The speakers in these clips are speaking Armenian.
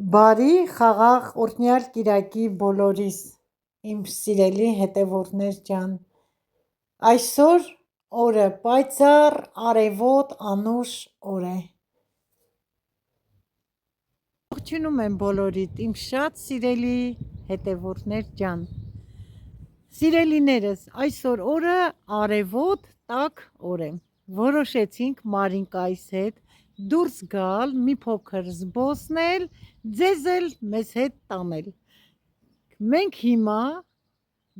Բարի խաղաղ օրհնյալ կիրակի բոլորիս, իմ սիրելի հետևորդներ ջան, այսօր օրը պայծառ, արևոտ, անուշ օր է։ Ողջունում եմ բոլորիդ, իմ շատ սիրելի հետևորդներ ջան։ Սիրելիներս, այսօր օրը արևոտ, տաք օր է։ Որոշեցինք Մարինկայիս հետ դուրս գալ, մի փոքր զբոսնել, ձեզ էլ մեզ հետ տանել։ Մենք հիմա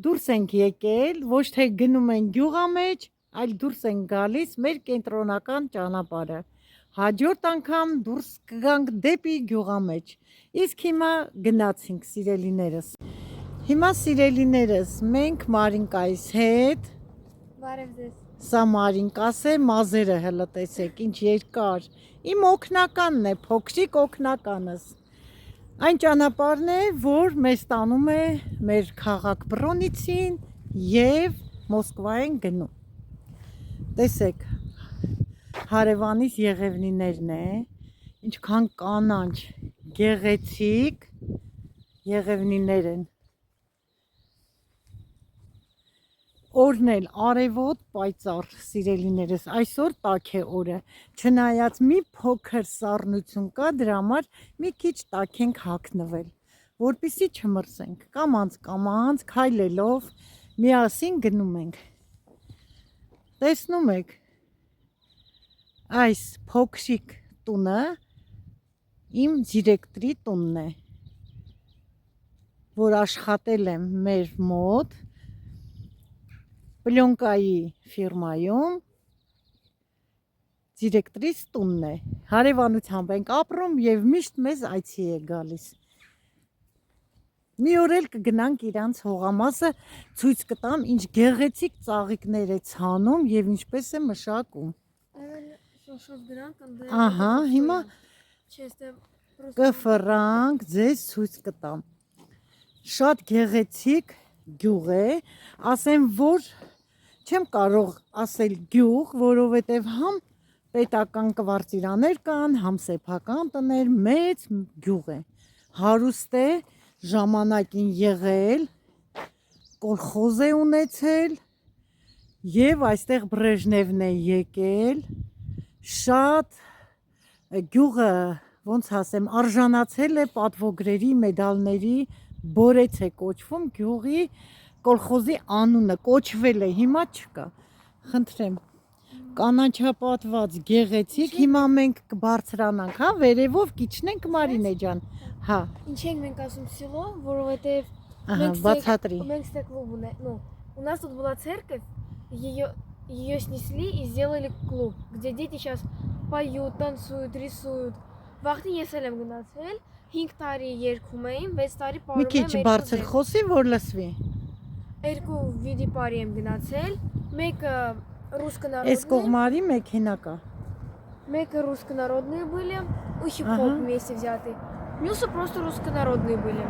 դուրս ենք եկել, ոչ թե գնում են գյուղամեջ, այլ դուրս ենք գալիս մեր կենտրոնական ճանապարհը։ Հաջորդ անգամ դուրս կգանք դեպի գյուղամեջ։ Իսկ հիմա գնացինք, սիրելիներս։ Հիմա սիրելիներս, մենք Մարինկայիս հետ, Բարև ձեզ։ Սա Մարինկաս է, մազերը հլը տեսեք, ինչ երկար, իմ օգնականն է, փոքրիկ օգնականս։ Այն ճանապարհն է, որ մեզ տանում է մեր քաղաք Բրոնիցին եւ Մոսկվա են գնում։ Տեսեք, հարևանիս Եղևնիներն է, ինչքան կանանչ, գեղեցիկ Եղևնիներ են։ Օրն էլ արևոտ պայծառ, սիրելիներս, այսօր տաք է օրը, չնայած մի փոքր սառնություն կա, դրա համար մի քիչ տաք ենք հագնվել, որպեսզի չմրսենք, կամանց քայլելով միասին գնում ենք։ Տեսնում եք, այս փոքրիկ տունը իմ դիրեկտրի տունն է, որ աշխատել եմ մեր մոտ Պլյոնկայի ֆիրմայում, դիրեկտրիս տունն է, հարևանությամբ ենք ապրում եւ միշտ մեզ այցի է գալիս։ Մի օր էլ կգնանք իրանց հողամասը, ցույց կտամ, ինչ գեղեցիկ ծաղիկներ է ցանում եւ ինչպես է մշակում։ Ահա, հիմա կֆրանք, ձեզ ցույց կտամ։ Շատ գեղեցիկ գյուղ է, ասեմ, որ չեմ կարող ասել գյուղ, որովհետև համ պետական կվարտիրաներ կան, համ սեփական տներ, մեծ գյուղ է, հարուստ է, ժամանակին եղել, կոլխոզ է ունեցել եւ այստեղ Բրեժնևն է եկել, շատ գյուղը, ոնց ասեմ, արժանացել է պատվոգրերի, մեդալների, Բորեց է կոչվում գյուղի կոլխոզի անունը, կոչվել է, հիմա չկա, խնդրեմ, կանաչապատված, գեղեցիկ, հիմա մենք կբարձրանանք, հա, վերևով կիջնենք Մարինե ջան, հա։ Ինչ ենք մենք ասում սելո, որովհետև մենք клуб ну, у нас тут была церковь, ее снесли и сделали клуб, где дети сейчас поют, танцуют, рисуют. Վաղտի ես էլ եմ գնացել, 5 տարի երգում էին, 6 տարի պարում եմ։ Մի քիչ բարձր խոսի, որ լսվի։ Երկու վիդի պարի եմ գնացել, մեկը руссконародный. Էս կողմարի մեքենա կա։ Мեկը руссконародные были, и хип-хоп вместе взятый. Мюсы просто руссконародные были.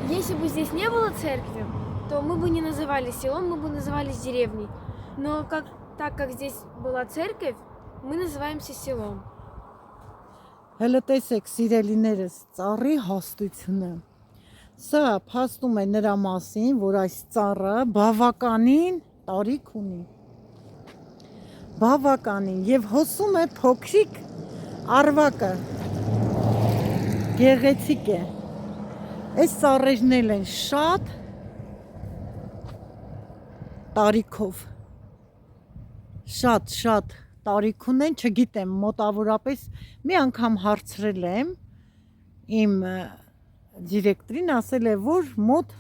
Если бы здесь не было церкви, то мы бы не назывались селом, мы бы назывались деревней. Но так как здесь была церковь, мы называемся селом. Հələ տեսեք, սիրելիներս, ծառի հաստությունը։ Սա փաստում է նրա մասին, որ այս ծառը բավականին տարիք ունի։ Բավականին եւ հոսում է փոքրիկ արվակը։ Գեղեցիկ է։ Այս ծառերն են շատ տարիքով։ Շատ տարիք ունեն, չգիտեմ, մոտավորապես մի անգամ հարցրել եմ իմ դիրեկտրին, ասել է, որ մոտ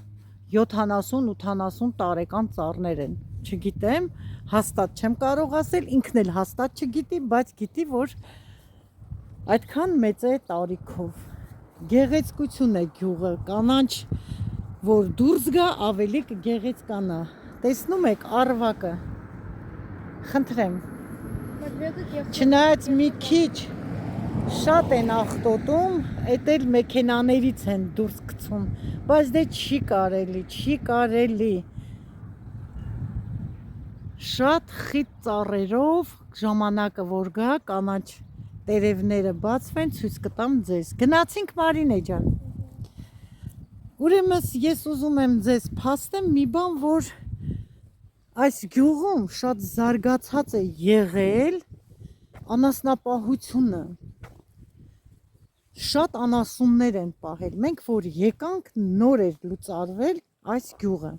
70-80 տարեկան ծառներ են, չգիտեմ, հաստատ չեմ կարող ասել, ինքն էլ հաստատ չգիտի, բայց գիտի, որ այդքան մեծ է տարիքով, գեղեցկություն է գյուղը, կանանչ, որ դուրս գա, ավելի կգեղեցկանա, տեսնում եք արվակը, խնդրեմ, չնայած մի քիչ շատ են աղտոտում, էդ էլ մեքենաներից են դուրս գցում, բայց դե չի կարելի, շատ խիտ ծառերով ժամանակը որ գա, կանաչ տերևները բացվեն, ցույց կտամ ձեզ։ Գնացինք Մարինե ջան։ Ուրեմն ես ուզում եմ ձեզ փաստեմ մի բան, որ այս գյուղում շատ զարգացած է եղել անասնապահությունը։ Շատ անասուններ են պահել։ Մենք որ եկանք նոր էր լուծարվել այս գյուղը։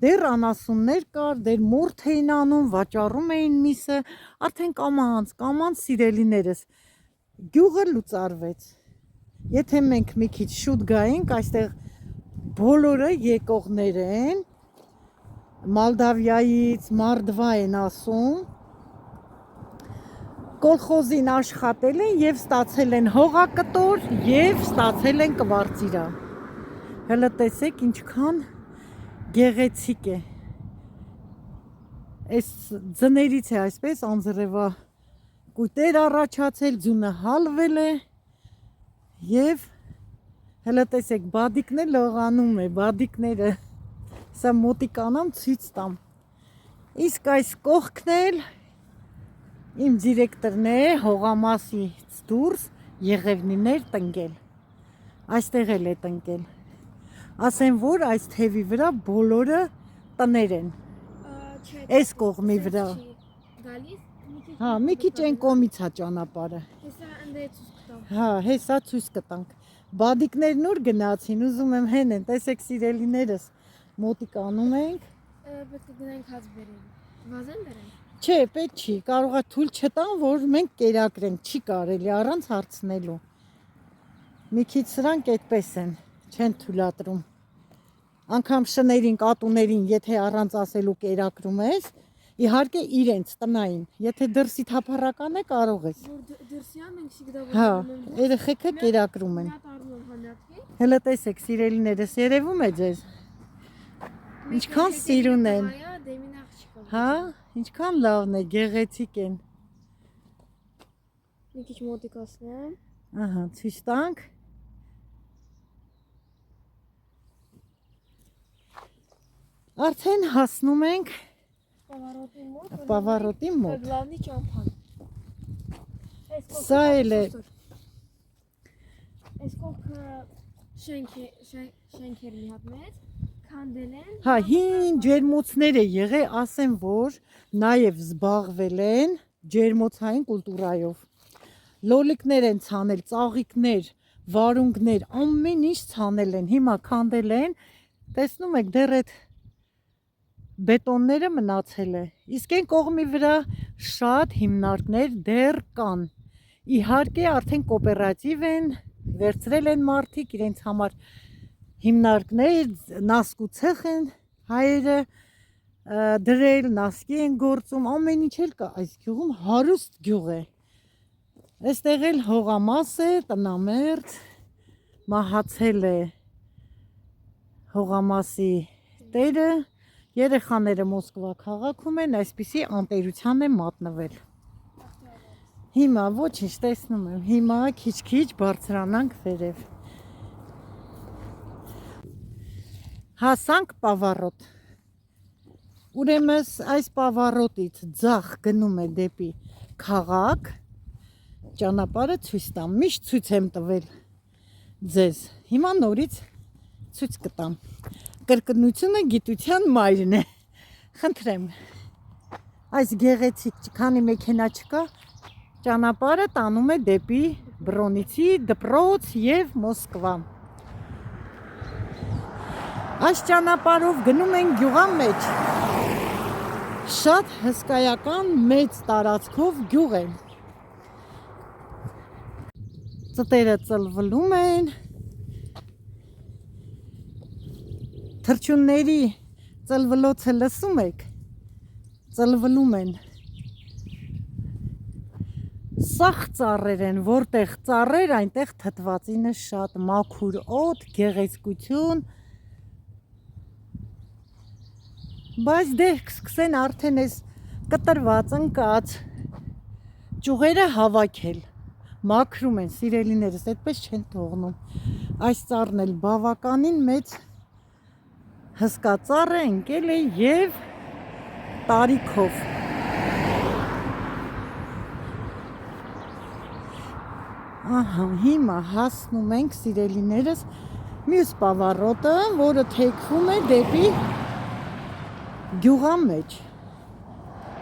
Դեռ անասուններ կար, դեռ մորթ էին անում, վաճառում էին միսը, արդեն կամանց սիրելիներս գյուղը լուծարվեց։ Եթե մենք մի քիչ շուտ գայինք, այստեղ բոլորը եկողներ են, Մալդավիայից, Մարդվա են ասում, կոլխոզին աշխատել են և ստացել են հողակտոր և ստացել են կվարտիրա։ Հələ տեսեք ինչքան գեղեցիկ է։ Այս ձներից է այսպես անձրևա կույտեր առաջացել, ձյունը հալվել է և հələ տեսեք բադիկն է լողանում է, բադիկները սա մոտիկանամ ցույց տամ։ Իսկ այս կողքն էլ իմ դիրեկտորն է հողամասից դուրս եղևնիներ տնկել։ Այստեղ էլ է տնկել։ Ասեն որ այս թևի վրա բոլորը տներ են։ Այս կողմի վրա։ Հա, մի քիչ այն կողմից է ճանապարհը։ Հա, հեսա ցույց կտանք։ Բադիկներն ուր գնացին, ուզում եմ հենեն, տեսեք սիրելիներս, մոտիկանում ենք։ Պետք է գնանք հաց բերենք։ Վազեն բերենք։ Չէ, պետք չի, կարող է թույլ չտան, որ մենք կերակրենք, չի կարելի առանց հարցնելու։ Մի քիչ սրանք այդպես են, չեն թույլատրում։ Անգամ շներին, կատուներին, եթե առանց ասելու կերակրում ես, իհարկե իրենց տնային, եթե դրսի թափառական է կարող ես։ Դրսյան ենք շիգդա։ Հա, երեխեքը կերակրում են։ Հələ տեսեք սիրելիներս, երևում է ձեզ։ Ինչքան սիրուն են։ Հա, ինչքան լավն է, գեղեցիկ են։ Մի քիչ մոտիկացնեմ։ Ահա, ցույց տանք։ Արդեն հասնում ենք Պավարոտի մոտ։ Գլավնի ճամփան։ Սա էլ է։ Այս կողքը շենքեր մի հատ մեծ, քանդել են։ Հա, հին ջերմոցներ է եղել, ասեմ որ նաև զբաղվել են ջերմոցային կուլտուրայով։ Լոլիկներ են ցանել, ծաղիկներ, վարունգներ, ամեն ինչ ցանել են, հիմա քանդել են, տեսնում եք դեռ այդ բետոնները մնացել է, իսկ այն կողմի վրա շատ հիմնարկներ դեռ կան, իհարկե արդեն կոոպերատիվ են, վերցրել են մարդիկ իրենց համար հիմնարկներ, նասկու ցեխ են հայերը դրել, նասկի են գործում, ամեն ինչ էլ կա, այս գյուղում հարուստ գյուղ է, այստեղ էլ հողամաս է, տնամերձ, մահացել է հողամասի տերը, երեխաները Մոսկվա քաղաքում են, այսպիսի անտերության է մատնվել։ Հիմա ոչինչ տեսնում եմ, հիմա քիչ-քիչ բարձրանանք վերև։ Հասանք Պավարոտ։ Ուրեմն այս Պավարոտից ձախ գնում է դեպի քաղաք, ճանապարհը ցույց տամ, միշտ ցույց եմ տվել ձեզ։ Հիմա նորից ցույց կտամ։ Կրկնությունը գիտության մայրն է։ Խնդրեմ։ Այս գեղեցիկ, քանի մեքենա չկա, ճանապարհը տանում է դեպի Բրոնիցի դպրոց եւ Մոսկվա։ Այս ճանապարհով գնում են գյուղան մեջ։ Շատ հսկայական մեծ տարածքով գյուղ է։ Ծտերը ծլվլում են։ Թռչունների ծլվլոցը լսում եք, ծլվլում են, սաղ ծառեր են, որտեղ ծառեր, այնտեղ թթվածինը շատ, մաքուր օդ, գեղեցկություն, բայց դեր կսկսեն արդեն ես կտրված, ընկած, ճուղերը հավաքել, մաքրում են, սիրելիներս, այդպես չեն թողնում, այս ծառն էլ բավականին մեծ հսկա ծառը ընկել է և տարիքով։ Ահա, հիմա հասնում ենք սիրելիներս մյուս պավառոտը, որը թեքվում է դեպի գյուղամեջ,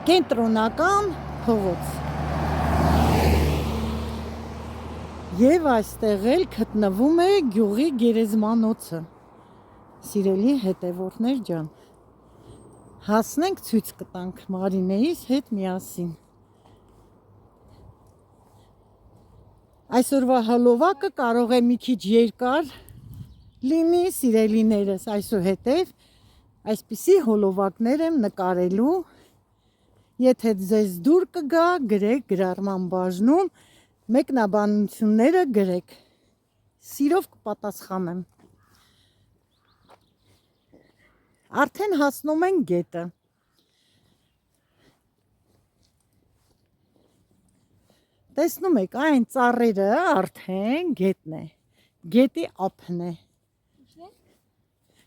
կենտրոնական փողոց։ Եվ այստեղ էլ գտնվում է գյուղի գերեզմանոցը։ Սիրելի հետևորդներ ջան, հասնենք ցույց կտանք Մարինեիս հետ միասին։ Այսօրվա հոլովակը կարող է մի քիչ երկար լինի, սիրելիներս, այսուհետև այսպիսի հոլովակներ եմ նկարելու, եթե ձեզ դուր կգա, գրեք գրառման բաժնում, մեկնաբանությունները գրեք, սիրով կպատասխանեմ։ Արդեն հասնում են գետը։ Տեսնում եք, այն ծառերը արդեն գետն է, գետի ափն է։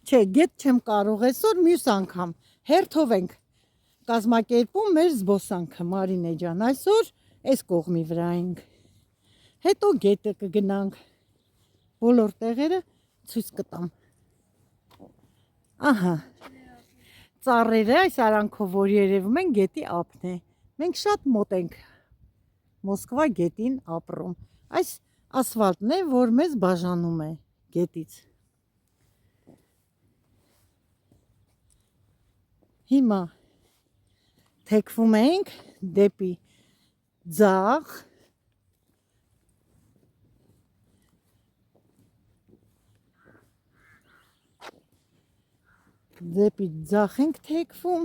Չէ, գետ չեմ կարող այսօր, մյուս անգամ հերթով ենք կազմակերպում մեր զբոսանքը, Մարինե ջան, այսօր այս կողմի վրա ենք, հետո գետը կգնանք, բոլոր տեղերը ցույց կտամ։ Ահա, ծառերը այս արանքով որ երևում են գետի ափն է, մենք շատ մոտ ենք Մոսկվա գետին ապրում, այս ասվալտն է, որ մեզ բաժանում է գետից։ Հիմա թեքվում ենք դեպի ձախ, ենք թեքվում,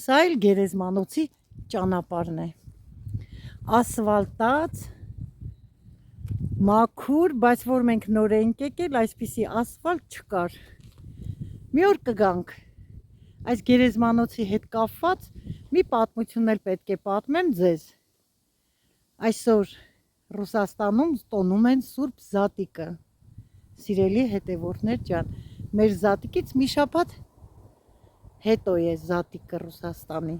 սա էլ գերեզմանոցի ճանապարհն է, ասվալտած, մաքուր, բայց որ մենք նոր ենք եկել, այսպիսի ասվալտ չկար։ Մի օր կգանք, այս գերեզմանոցի հետ կապված մի պատմություն էլ պետք է պատմեմ ձեզ։ Այսօր Ռուսաստանում տոնում են Սուրբ Զատիկը, սիրելի հետևորդներ ջան, մեր Զատիկից մի շաբաթ հետո է Զատիկը Ռուսաստանի։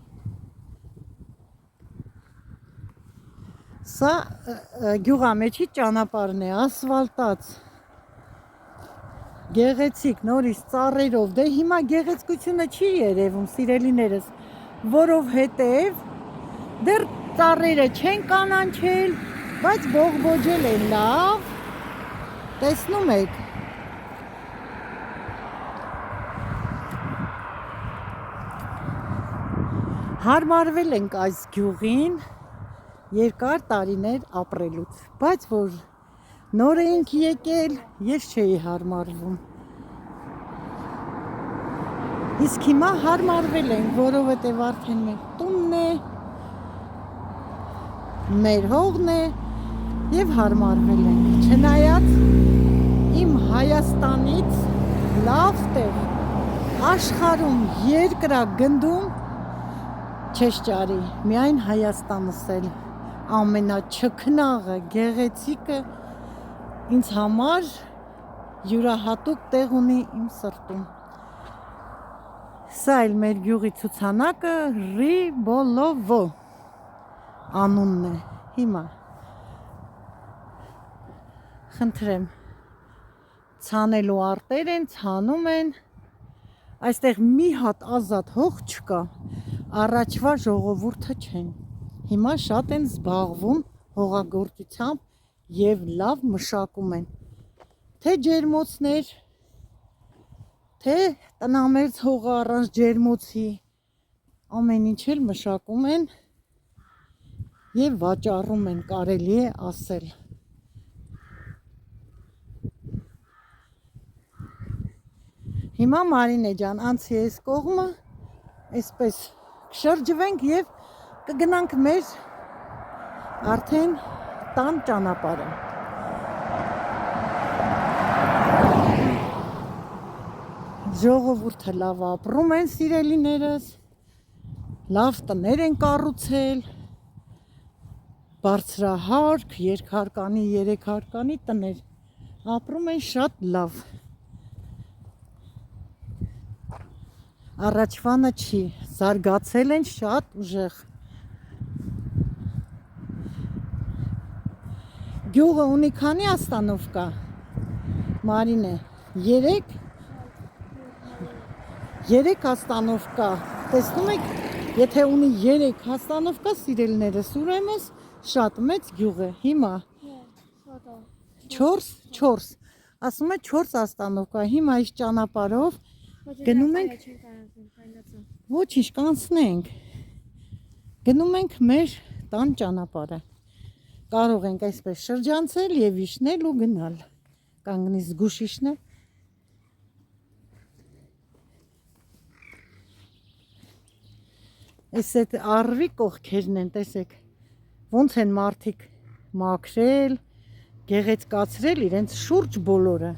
Սա գյուղամեջի ճանապարհն է, ասվալտած, գեղեցիկ, նորից ծառերով, դե հիմա գեղեցկությունը չի երևում, սիրելիներս, որովհետև դեռ ծառերը չեն կանանչել, բայց բողբոջել են լավ, տեսնում եք։ Հարմարվել ենք այս գյուղին, երկար տարիներ ապրելուց, բայց որ նոր ենք եկել, ես չէի հարմարվում։ Իսկ հիմա հարմարվել ենք, որովհետև արդեն մեր տունն է, մեր հողն է եւ հարմարվել ենք։ Չնայած իմ Հայաստանից լավ տեղ աշխարհում երկրագնդում չես ճարի, միայն Հայաստանս էլ ամենաչքնաղը, գեղեցիկը ինձ համար յուրահատուկ տեղ ունի իմ սրտում։ Սա էլ մեր գյուղի ցուցանակը Ռիբոլովո անունն է։ Հիմա խնդրեմ, ցանելու արտեր են, ցանում են, այստեղ մի հատ ազատ հող չկա, առաջվա ժողովուրդը չեն։ Հիմա շատ են զբաղվում հողագործությամբ եւ լավ մշակում են։ Թե ջերմոցներ, թե տնամերձ հողը առանց ջերմոցի, ամեն ինչ էլ մշակում են եւ վաճառում են, կարելի է ասել։ Հիմա Մարինե ջան, անցի այս կողմը, այսպես կշրջվենք եւ կգնանք մեր արդեն տան ճանապարհը։ Ժողովուրդը լավ ապրում են, սիրելիներս, լավ տներ են կառուցել, բարձրահարկ, երկհարկանի, երեքհարկանի տներ, ապրում են շատ լավ։ Առաջվանը չի, զարգացել են շատ ուժեղ։ Գյուղը ունի քանի աստանովկա։ Մարինե, 3 աստանովկա։ Տեսնում եք, եթե ունի 3 աստանովկա, սիրելիներս, ուրեմն շատ մեծ գյուղ է։ Հիմա 4, ասում է 4 աստանովկա։ Հիմա այս ճանապարհով գնում ենք, ոչինչ կանցնենք։ Գնում ենք մեր տան ճանապարհը։ Կարող ենք այսպես շրջանցել եւ իջնել ու գնալ։ Կանգնի զգուշ իջնել։ Այս այդ առվի կողքերն են, տեսեք, ոնց են մարդիկ մաքրել, գեղեցկացրել իրենց շուրջ բոլորը։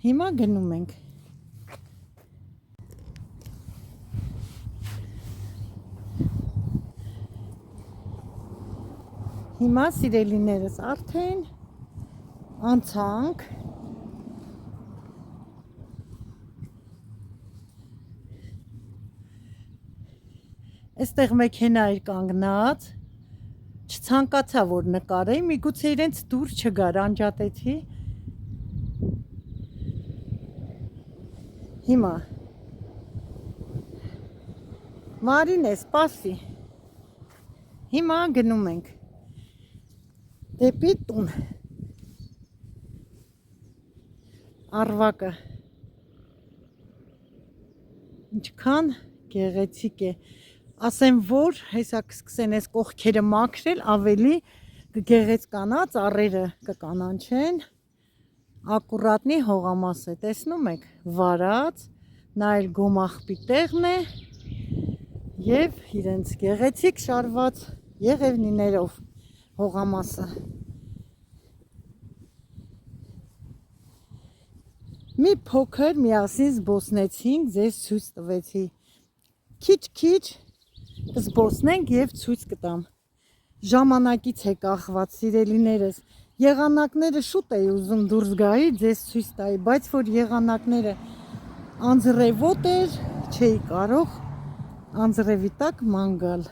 Հիմա գնում ենք։ Հիմա սիրելիներս արդեն անցանք Այստեղ մեքենա էր կանգնած, չցանկացա որ նկարեի, միգուցե իրենց դուր չգար, անջատեցի։ Հիմա Մարինե, սպասի։ Հիմա գնում ենք դեպի տուն։ Առվակը ինչքան գեղեցիկ է։ Ասեմ որ հեսա կսկսեն այս կողքերը մաքրել, ավելի կգեղեցկանա, ծառերը կկանանչեն, ակուրատնի հողամաս է, տեսնում եք, վարած, նա էլ գոմաղբի տեղն է եւ իրենց գեղեցիկ շարված եղևնիներով հողամասը։ Մի փոքր միասին զբոսնեցինք, ձեզ ցույց տվեցի։ Քիչ կզբոսնենք եւ ցույց կտամ։ Ժամանակից է կախված, սիրելիներս։ Եղանակները շուտ էի ուզում դուրս գայի, ձեզ ցույց տայի, բայց որ եղանակները անձրևոտ էր, չէի կարող անձրևի տակ ման գալ։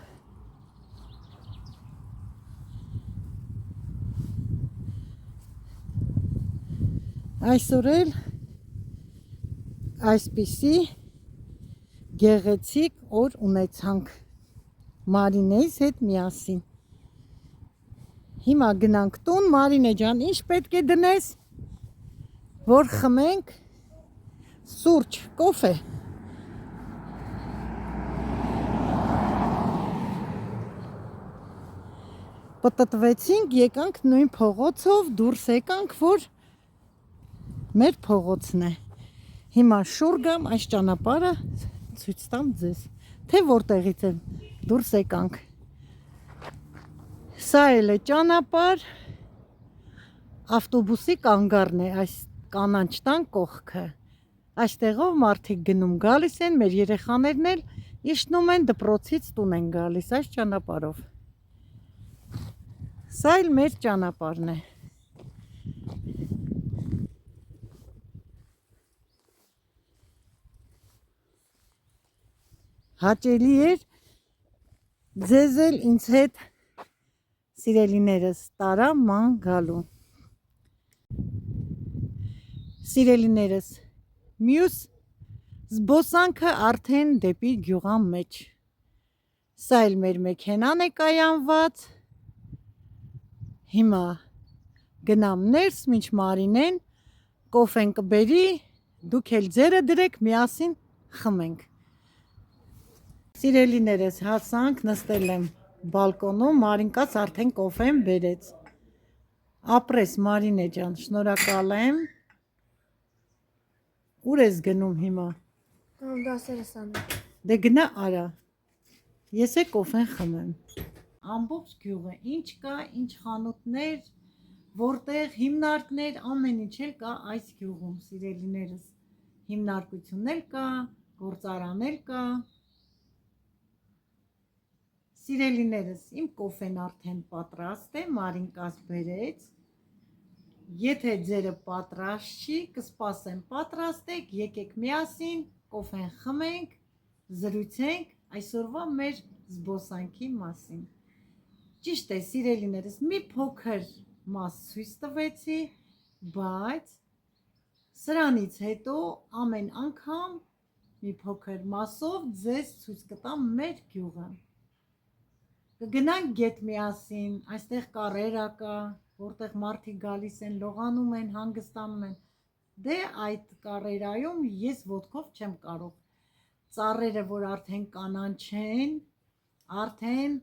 Այսօր էլ այսպիսի գեղեցիկ օր ունեցանք Մարինեիս հետ միասին։ Հիմա գնանք տուն, Մարինե ջան, ինչ պետք է դնես, որ խմենք սուրճ, կոֆե։ Պտտվեցինք, եկանք նույն փողոցով, դուրս եկանք, որ մեր փողոցն է։ Հիմա շուռ գամ այս ճանապարհը ցույց տամ ձեզ, թե որտեղից եմ դուրս եկանք։ Սա էլ է ճանապարհ, ավտոբուսի կանգառն է, այս կանանչ տան կողքը։ Այստեղով մարդիկ գնում գալիս են, մեր երեխաներն էլ իջնում են դպրոցից տուն են գալիս այս ճանապարհով։ Սա էլ մեր ճանապարհն է։ Հաճելի էր ձեզ էլ ինձ հետ սիրելիներս տարա ման գալու։ Սիրելիներս, մյուս զբոսանքը արդեն դեպի գյուղան մեջ։ Սա էլ մեր մեքենան է կայանված։ Հիմա գնամ ներս, մինչ Մարինեն կոֆեն կբերի, դուք էլ ձերը դրեք, միասին խմենք։ Սիրելիներս, հասանք, նստել եմ բալկոնում, Մարինկաց արդեն կոֆեն բերեց։ Ապրես Մարինե ջան, շնորհակալ եմ։ Ուր ես գնում հիմա։ Դասերս անում։ Դե գնա արա։ Ես է կոֆեն խմեմ։ Ամբողջ գյուղը, ինչ կա, ինչ խանութներ, որտեղ հիմնարկներ, ամեն ինչ էլ կա այս գյուղում, սիրելիներս։ Հիմնարկություններ կա, գործարան էլ կա։ Սիրելիներս, իմ կոֆեն արդեն պատրաստ է, Մարինկաս բերեց։ Եթե ձերը պատրաստ չի, կսպասեմ պատրաստեք, եկեք միասին, կոֆեն խմենք, զրուցենք այսօրվա մեր զբոսանքի մասին։ Ճիշտ է, սիրելիներս, մի փոքր մաս ցույց տվեցի, բայց սրանից հետո ամեն անգամ մի փոքր մասով ձեզ ցույց կտամ մեր գյուղը։ Կգնանք գետ միասին, այստեղ կարերա կա, որտեղ մարդիկ գալիս են, լողանում են, հանգստանում են։ Դե այդ կարերայում ես ոտքով չեմ կարող։ Ծառերը, որ արդեն կանաչեն, արդեն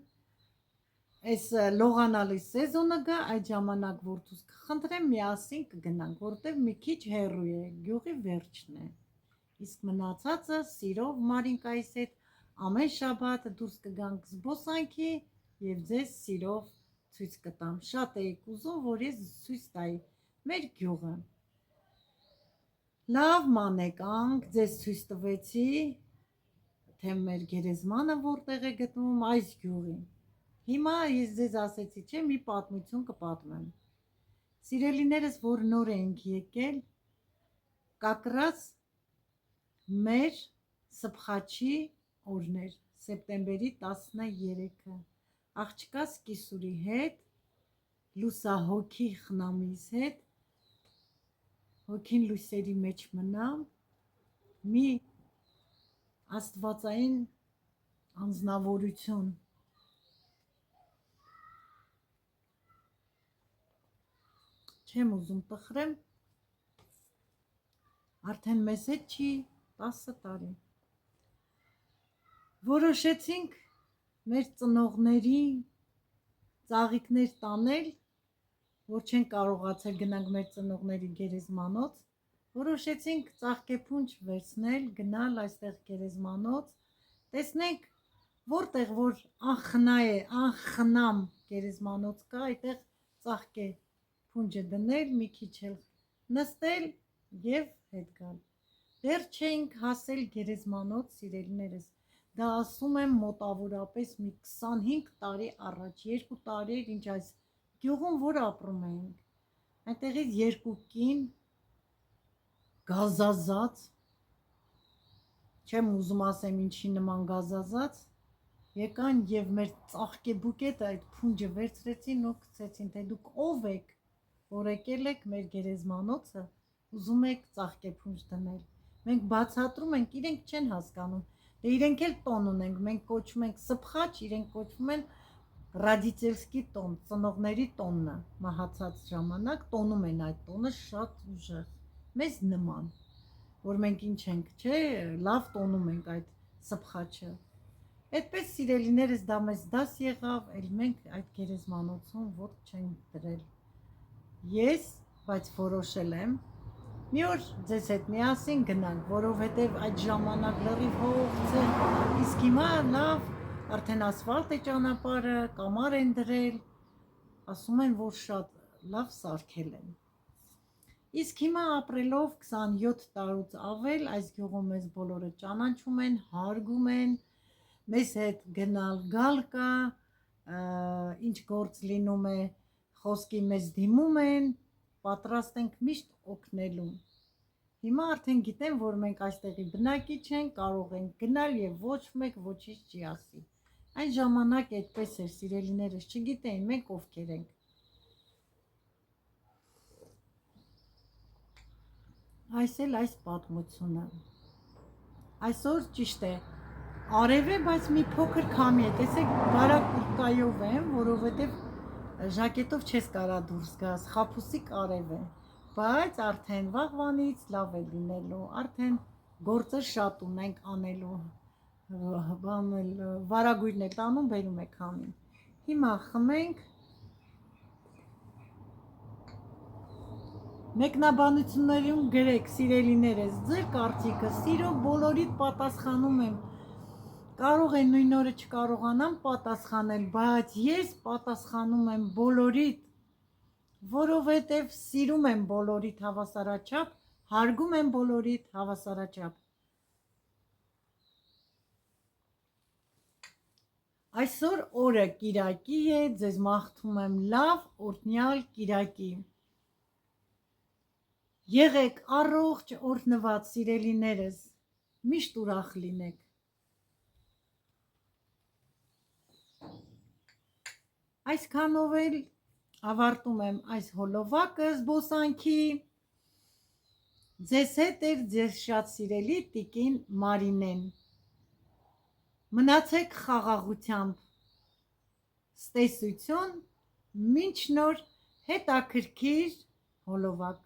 այս լողանալի սեզոնը գա, այդ ժամանակ որ դուս կխնդրեմ միասին կգնանք, որտեղ մի քիչ հեռու է, գյուղի վերջն է։ Իսկ մնացածը սիրով Մարինկայիս հետ ամեն շաբաթ դուրս կգանք զբոսանքի եւ ձեզ սիրով ցույց կտամ։ Շատ էիք ուզում, որ ես ցույց տայի մեր գյուղը։ Լավ մանեկանք, ձեզ ցույց տվեցի, թե մեր գերեզմանը որտեղ է գտնվում այս գյուղի։ Հիմա ես ձեզ ասեցի, չէ, մի պատմություն կպատմեմ։ Սիրելիներս, որ նոր ենք եկել, կակրած մեր սփխաչի օրներ, սեպտեմբերի 13-ը, աղջկաս կիսուրի հետ, լուսահոգի խնամիս հետ, հոգին լույսերի մեջ մնամ, մի աստվածային անձնավորություն, չեմ ուզում տխրեմ, արդեն մեզ հետ չի 10 տարի։ Որոշեցինք մեր ծնողների ծաղիկներ տանել, որ չեն կարողացել գնանք մեր ծնողների գերեզմանոց, որոշեցինք ծաղկեփունջ վերցնել, գնալ այստեղ գերեզմանոց, տեսնենք որտեղ որ անխնա է, անխնամ գերեզմանոց կա, այդտեղ ծաղկե փունջը դնել, մի քիչ էլ նստել եւ հետ գալ։ Դեռ չէինք հասել գերեզմանոց, սիրելիներս։ Դա ասում եմ մոտավորապես մի 25 տարի առաջ, 2 տարի էր, ինչ այս գյուղում որ ապրում էինք։ Այնտեղից երկու կին գազազած, չեմ ուզում ասեմ ինչի նման գազազած, եկան եւ մեր ծաղկեբուկետը այդ փունջը վերցրեցին ու գցեցին, թե դուք ով եք, որ եկել եք մեր գերեզմանոցը, ուզում եք ծաղկեփունջ դնել։ Մենք բացատրում ենք, իրենք չեն հասկանում։ Դե իրենք էլ տոն ունենք, մենք կոչում ենք սփխաչ, իրենք կոչվում են ռադիցելսկի տոն, ծնողների տոնը, մահացած ժամանակ տոնում են այդ տոնը շատ ուժեղ, մեզ նման, որ մենք ինչ ենք, չէ, լավ տոնում ենք այդ սփխաչը։ Այդպես սիրելիներս դա մեզ դաս եղավ, էլ մենք այդ գերեզմանոցում ոտք չենք դրել։ Ես, բայց որոշել եմ, մի օր ձեզ հետ միասին գնանք, որովհետև այդ ժամանակ լրիվ հող ցել, իսկ հիմա լավ, արդեն ասֆալտ է ճանապարհը, կամար են դրել, ասում են, որ շատ լավ սարքել են։ Իսկ հիմա ապրելով 27 տարուց ավել, այս գյուղում մեզ բոլորը ճանաչում են, հարգում են, մեզ հետ գնալ գալ կա, ինչ գործ լինում է, խոսքի մեզ դիմում են, պատրաստ ենք միշտ օգնելու։ Հիմա արդեն գիտեմ, որ մենք այստեղի բնակիչ ենք, կարող ենք գնալ եւ ոչ մեկ ոչինչ չի ասի։ Այն ժամանակ այդպես էր, սիրելիներս, չգիտեին մենք ովքեր ենք։ Այս էլ այս պատմությունը։ Այսօր ճիշտ է, արև է, բայց մի փոքր քամի է, տեսեք, բարակ կայով եմ, որովհետև ժակետով չես կարա դուրս գաս, խաբուսիկ արև է, բայց արդեն վաղվանից լավ է լինելու, արդեն գործը շատ ունենք անելու, վարագույրն է տանում, բերում է քամին։ Հիմա խմենք, մեկնաբանություններում գրեք, սիրելիներս, ձեր կարծիքը, սիրով բոլորիդ պատասխանում եմ, կարող է նույն օրը չկարողանամ պատասխանել, բայց ես պատասխանում եմ բոլորիդ, որովհետև սիրում եմ բոլորիդ հավասարաչափ, հարգում եմ բոլորիդ հավասարաչափ։ Այսօր օրը կիրակի է, ձեզ մաղթում եմ լավ օրհնյալ կիրակի։ Եղեք առողջ, օրհնված սիրելիներս, միշտ ուրախ լինեք։ Այսքանով էլ ավարտում եմ այս հոլովակը զբոսանքի։ Ձեզ հետ էր ձեր շատ սիրելի տիկին Մարինեն։ Մնացեք խաղաղությամբ։ Ստեսություն, մինչ նոր հետաքրքիր հոլովակ։